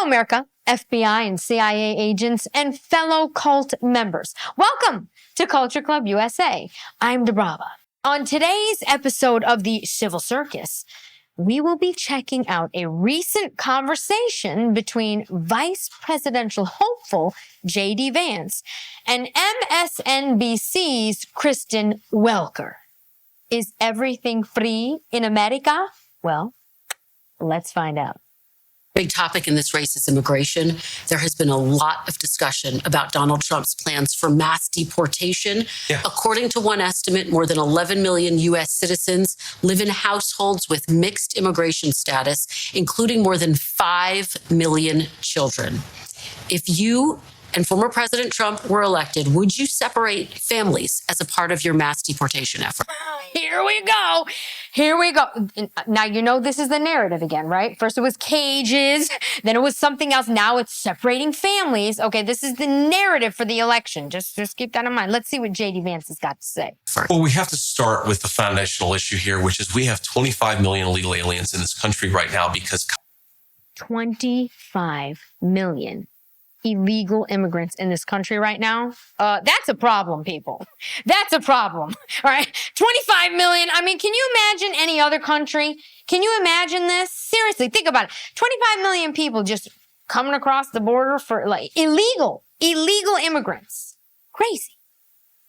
Hello, America, FBI and CIA agents, and fellow cult members. Welcome to Culture Club USA. I'm DiBRAVA. On today's episode of the Civil Circus, we will be checking out a recent conversation between Vice Presidential hopeful J.D. Vance and MSNBC's Kristen Welker. Is everything free in America? Well, let's find out. Big topic in this race is immigration. There has been a lot of discussion about Donald Trump's plans for mass deportation. According to one estimate, more than 11 million U.S. citizens live in households with mixed immigration status, including more than 5 million children. If you and former President Trump were elected, would you separate families as a part of your mass deportation effort? Here we go. Here we go. Now, you know this is the narrative again, right? First it was cages, then it was something else. Now it's separating families. Okay, this is the narrative for the election. Just keep that in mind. Let's see what J.D. Vance has got to say. Well, we have to start with the foundational issue here, which is we have 25 million illegal aliens in this country right now because 25 million illegal immigrants in this country right now. That's a problem, people. That's a problem. All right. 25 million. I mean, can you imagine any other country? Can you imagine this? Seriously, think about it. 25 million people just coming across the border for like illegal immigrants. Crazy.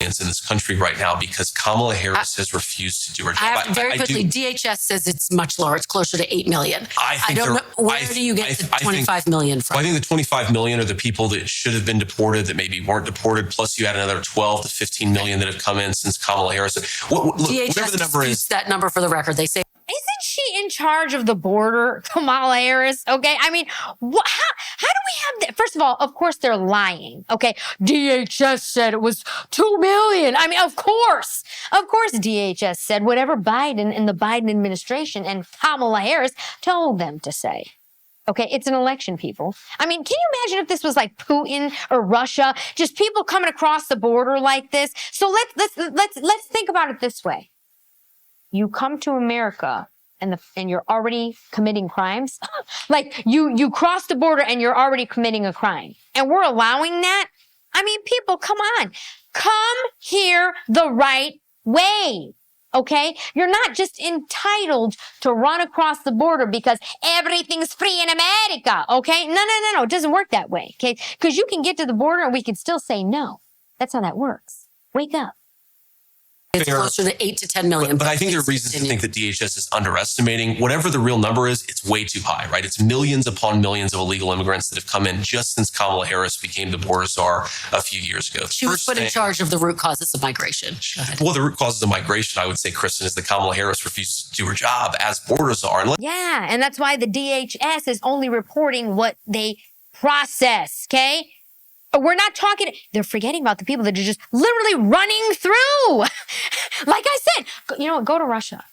In this country right now because Kamala Harris has refused to do her job. Very quickly, DHS says it's much lower. It's closer to 8 million. I don't know. Where do you get the 25 million from? Well, I think the 25 million are the people that should have been deported that maybe weren't deported. Plus, you had another 12 to 15 million that have come in since Kamala Harris. Look, DHS whatever the number is, that number for the record. They say. Isn't she in charge of the border, Kamala Harris? Okay, I mean, how do we have that? First of all, of course they're lying. Okay, DHS said it was 2 million. I mean, of course DHS said whatever Biden and the Biden administration and Kamala Harris told them to say. Okay, it's an election, people. I mean, can you imagine if this was like Putin or Russia, just people coming across the border like this? So let's think about it this way. You come to America and you're already committing crimes. Like you cross the border and you're already committing a crime. And we're allowing that? I mean, people, come on. Come here the right way. Okay? You're not just entitled to run across the border because everything's free in America. Okay? No. It doesn't work that way. Okay? Because you can get to the border and we can still say no. That's how that works. Wake up. It's closer to 8 to 10 million. But I think there are reasons to think that DHS is underestimating. Whatever the real number is, it's way too high, right? It's millions upon millions of illegal immigrants that have come in just since Kamala Harris became the border czar a few years ago. She was put in charge of the root causes of migration. Well, the root causes of migration, I would say, Kristen, is that Kamala Harris refused to do her job as border czar. Yeah, and that's why the DHS is only reporting what they process, okay? We're not talking, they're forgetting about the people that are just literally running through. Like I said, you know what, go to Russia.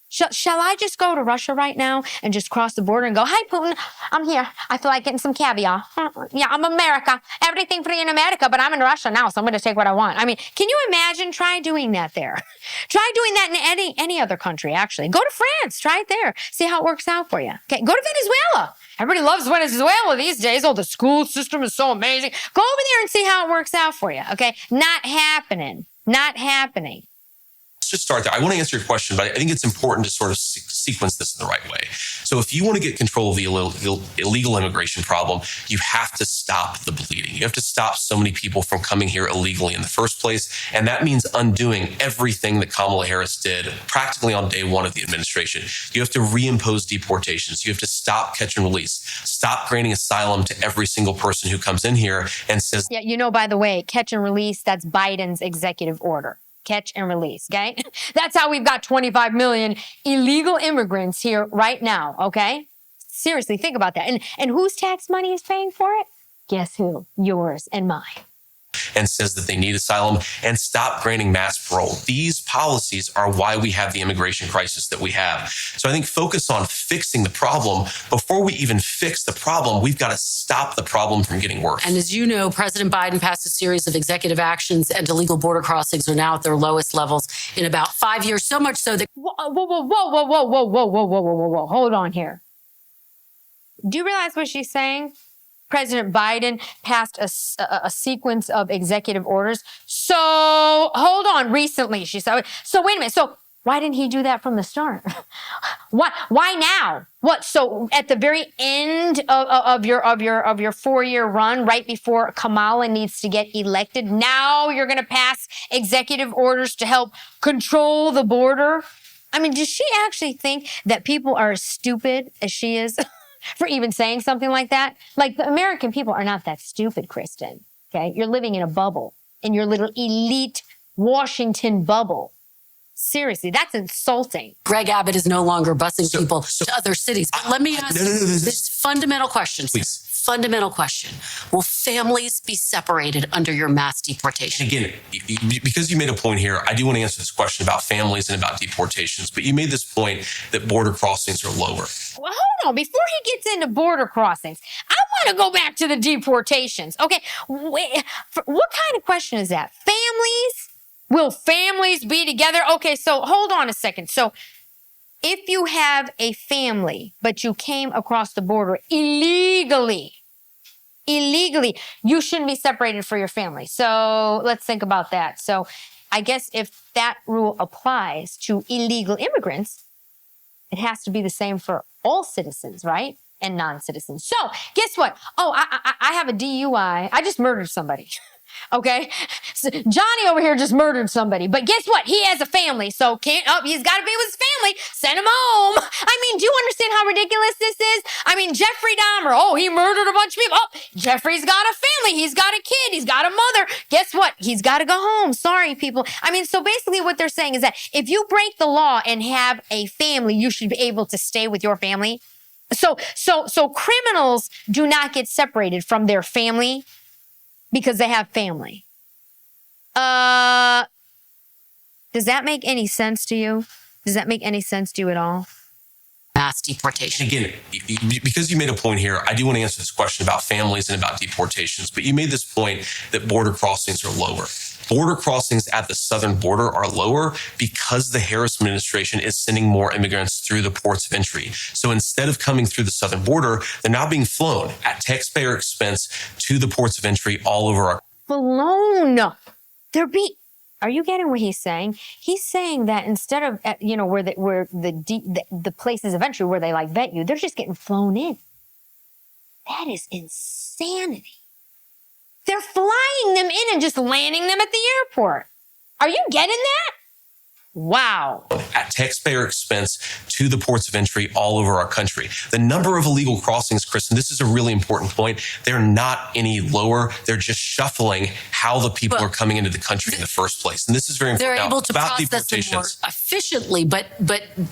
Shall I just go to Russia right now and just cross the border and go, hi, Putin, I'm here. I feel like getting some caviar. Yeah, I'm America. Everything free in America, but I'm in Russia now, so I'm going to take what I want. I mean, can you imagine? Try doing that there. Try doing that in any other country, actually. Go to France. Try it there. See how it works out for you. Okay, go to Venezuela. Everybody loves Venezuela these days. Oh, the school system is so amazing. Go over there and see how it works out for you, okay? Not happening. Not happening. Let's just start there. I want to answer your question, but I think it's important to sort of sequence this in the right way. So if you want to get control of the illegal immigration problem, you have to stop the bleeding. You have to stop so many people from coming here illegally in the first place. And that means undoing everything that Kamala Harris did practically on day one of the administration. You have to reimpose deportations. You have to stop catch and release. Stop granting asylum to every single person who comes in here and says... Yeah, you know, by the way, catch and release, that's Biden's executive order. Catch and release, okay? That's how we've got 25 million illegal immigrants here right now, okay? Seriously, think about that. And whose tax money is paying for it? Guess who? Yours and mine. And says that they need asylum and stop granting mass parole. These policies are why we have the immigration crisis that we have. So I think focus on fixing the problem. Before we even fix the problem, we've got to stop the problem from getting worse. And as you know, President Biden passed a series of executive actions and illegal border crossings are now at their lowest levels in about 5 years. So much so that... Whoa. Hold on here. Do you realize what she's saying? President Biden passed a sequence of executive orders. So hold on, recently, she said. So wait a minute. So why didn't he do that from the start? Why now? What? So at the very end of your 4-year run, right before Kamala needs to get elected, now you're going to pass executive orders to help control the border? I mean, does she actually think that people are as stupid as she is for even saying something like that? Like, the American people are not that stupid, Kristen. Okay, you're living in a bubble, in your little elite Washington bubble. Seriously, that's insulting. Greg Abbott is no longer busing people to other cities. But let me ask this fundamental question. Please. Fundamental question. Will families be separated under your mass deportation? Again, because you made a point here, I do want to answer this question about families and about deportations, but you made this point that border crossings are lower. Well, hold on. Before he gets into border crossings, I want to go back to the deportations. Okay, what kind of question is that? Families? Will families be together? Okay, so hold on a second. So if you have a family, but you came across the border illegally, you shouldn't be separated for your family. So let's think about that. So I guess if that rule applies to illegal immigrants, it has to be the same for all citizens, right? And non-citizens. So guess what? Oh, I have a DUI. I just murdered somebody. Okay, so Johnny over here just murdered somebody, but guess what? He has a family, so he's got to be with his family. Send him home. I mean, do you understand how ridiculous this is? I mean, Jeffrey Dahmer, oh, he murdered a bunch of people. Oh, Jeffrey's got a family. He's got a kid. He's got a mother. Guess what? He's got to go home. Sorry, people. I mean, so basically what they're saying is that if you break the law and have a family, you should be able to stay with your family. So criminals do not get separated from their family because they have family. Does that make any sense to you? Does that make any sense to you at all? Mass deportation. And again, because you made a point here, I do want to answer this question about families and about deportations, but you made this point that border crossings are lower. Border crossings at the southern border are lower because the Harris administration is sending more immigrants through the ports of entry. So instead of coming through the southern border, they're now being flown at taxpayer expense to the ports of entry all over our. Flown. Are you getting what he's saying? He's saying that instead of, where the places of entry where they like vet you, they're just getting flown in. That is insanity. They're flying them in and just landing them at the airport. Are you getting that? Wow. At taxpayer expense to the ports of entry all over our country. The number of illegal crossings, Kristen, this is a really important point. They're not any lower. They're just shuffling how the people are coming into the country in the first place. And this is very important. They're able to process them more efficiently, but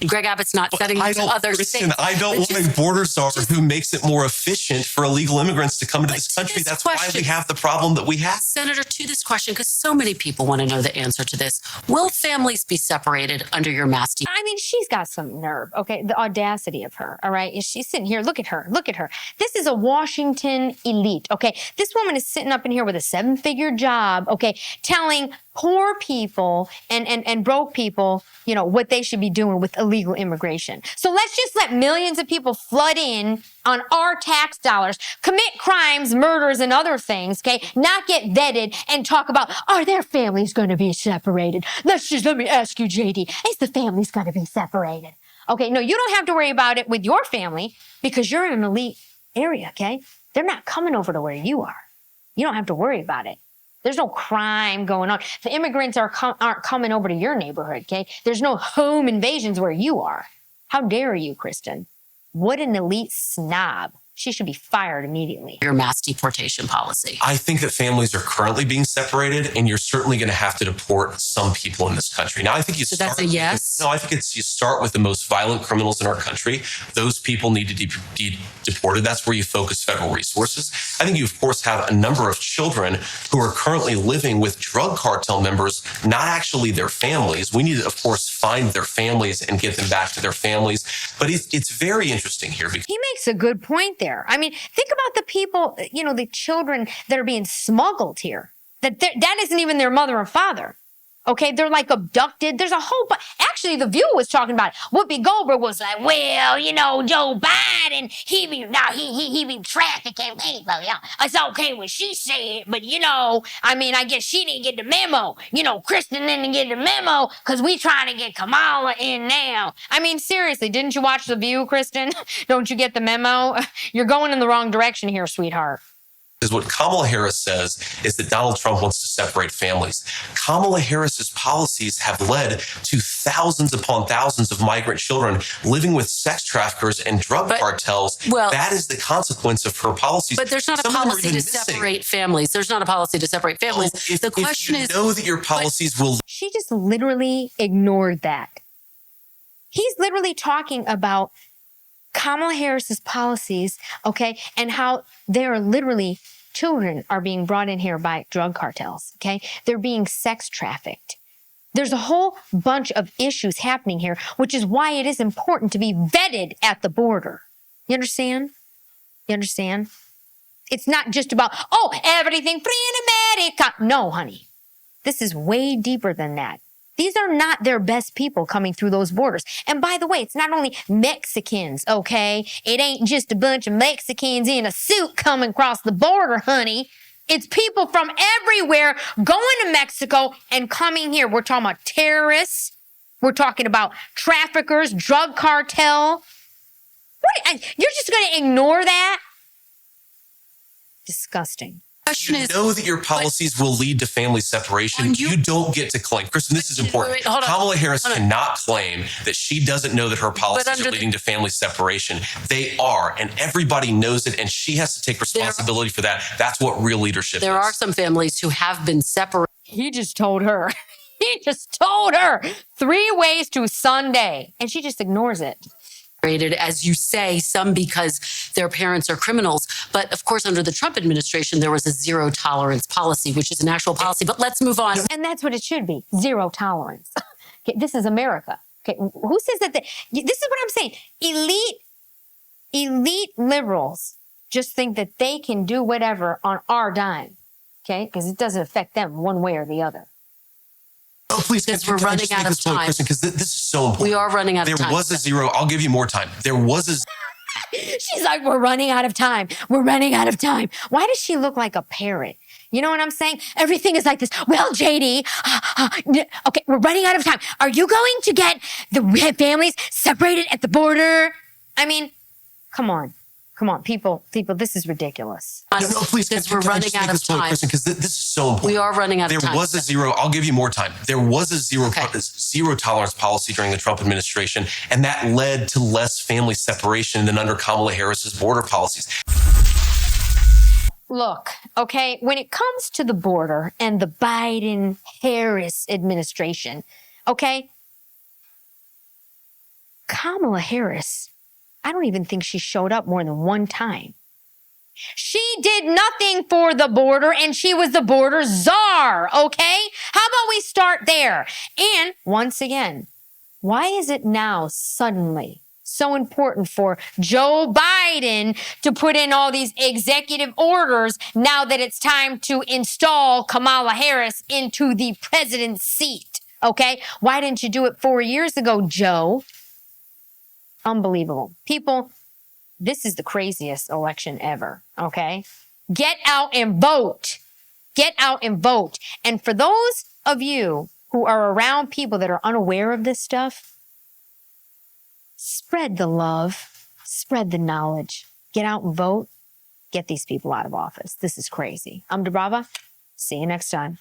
Greg Abbott's not setting them to other states. I don't want a border czar who makes it more efficient for illegal immigrants to come into this country. That's why we have the problem that we have. Senator, to this question, because so many people want to know the answer to this. Will families be separated under your mass deportation? I mean, she's got some nerve, okay? The audacity of her, all right? She's sitting here. Look at her. Look at her. This is a Washington elite, okay? This woman is sitting up in here with a 7-figure job, okay, telling poor people and broke people, what they should be doing with illegal immigration. So let's just let millions of people flood in on our tax dollars, commit crimes, murders, and other things, okay? Not get vetted and talk about, are their families going to be separated? Let me ask you, JD, is the families going to be separated? Okay, no, you don't have to worry about it with your family because you're in an elite area, okay? They're not coming over to where you are. You don't have to worry about it. There's no crime going on. The immigrants aren't coming over to your neighborhood, okay? There's no home invasions where you are. How dare you, Kristen? What an elite snob. She should be fired immediately. Your mass deportation policy. I think that families are currently being separated, and you're certainly going to have to deport some people in this country. Now, I think So that's a yes? No, I think you start with the most violent criminals in our country. Those people need to be deported. That's where you focus federal resources. I think you, of course, have a number of children who are currently living with drug cartel members, not actually their families. We need to, of course, find their families and get them back to their families. But it's very interesting here. Because he makes a good point there. I mean, think about the people, the children that are being smuggled here. That isn't even their mother or father. Okay, they're like abducted. There's a whole actually, The View was talking about it. Whoopi Goldberg was like, well, you know, Joe Biden, he be trafficking people. Yeah, it's okay what she said, but you know, I mean, I guess she didn't get the memo. You know, Kristen didn't get the memo because we trying to get Kamala in now. I mean, seriously, didn't you watch The View, Kristen? Don't you get the memo? You're going in the wrong direction here, sweetheart. Is what Kamala Harris says is that Donald Trump wants to separate families. Kamala Harris's policies have led to thousands upon thousands of migrant children living with sex traffickers and drug cartels. Well, that is the consequence of her policies. But there's not a policy to separate families. There's not a policy to separate families. The question is, know that your policies will. She just literally ignored that. He's literally talking about Kamala Harris's policies, okay, and how there are literally children are being brought in here by drug cartels, okay? They're being sex trafficked. There's a whole bunch of issues happening here, which is why it is important to be vetted at the border. You understand? You understand? It's not just about, oh, everything free in America. No, honey. This is way deeper than that. These are not their best people coming through those borders. And by the way, it's not only Mexicans, okay? It ain't just a bunch of Mexicans in a suit coming across the border, honey. It's people from everywhere going to Mexico and coming here. We're talking about terrorists. We're talking about traffickers, drug cartel. You're just going to ignore that? Disgusting. You know that your policies will lead to family separation. You don't get to claim. Kristen, this is important. Kamala Harris cannot claim that she doesn't know that her policies are leading to family separation. They are, and everybody knows it, and she has to take responsibility for that. That's what real leadership is. There are some families who have been separated. He just told her. He just told her 3 ways to Sunday, and she just ignores it. As you say, some because their parents are criminals. But of course, under the Trump administration, there was a zero tolerance policy, which is an actual policy. But let's move on. And that's what it should be. Zero tolerance. Okay, this is America. Okay, who says that? This is what I'm saying. Elite liberals just think that they can do whatever on our dime. Okay, because it doesn't affect them one way or the other. Oh, please, because we're running out of time. Because this is so important. We are running out of time. There was a zero. I'll give you more time. There was a. She's like, we're running out of time. We're running out of time. Why does she look like a parrot? You know what I'm saying? Everything is like this. Well, JD, okay, we're running out of time. Are you going to get the families separated at the border? I mean, come on. Come on, people, this is ridiculous. No, please, because we're running out of time. Because this is so important. We are running out of time. There was a zero. I'll give you more time. There was a zero tolerance policy during the Trump administration, and that led to less family separation than under Kamala Harris's border policies. Look, okay, when it comes to the border and the Biden-Harris administration, okay, Kamala Harris, I don't even think she showed up more than one time. She did nothing for the border, and she was the border czar, okay? How about we start there? And once again, why is it now suddenly so important for Joe Biden to put in all these executive orders now that it's time to install Kamala Harris into the president's seat, okay? Why didn't you do it 4 years ago, Joe? Unbelievable. People, this is the craziest election ever, okay? Get out and vote. Get out and vote. And for those of you who are around people that are unaware of this stuff, spread the love, spread the knowledge. Get out and vote. Get these people out of office. This is crazy. I'm DiBRAVA. See you next time.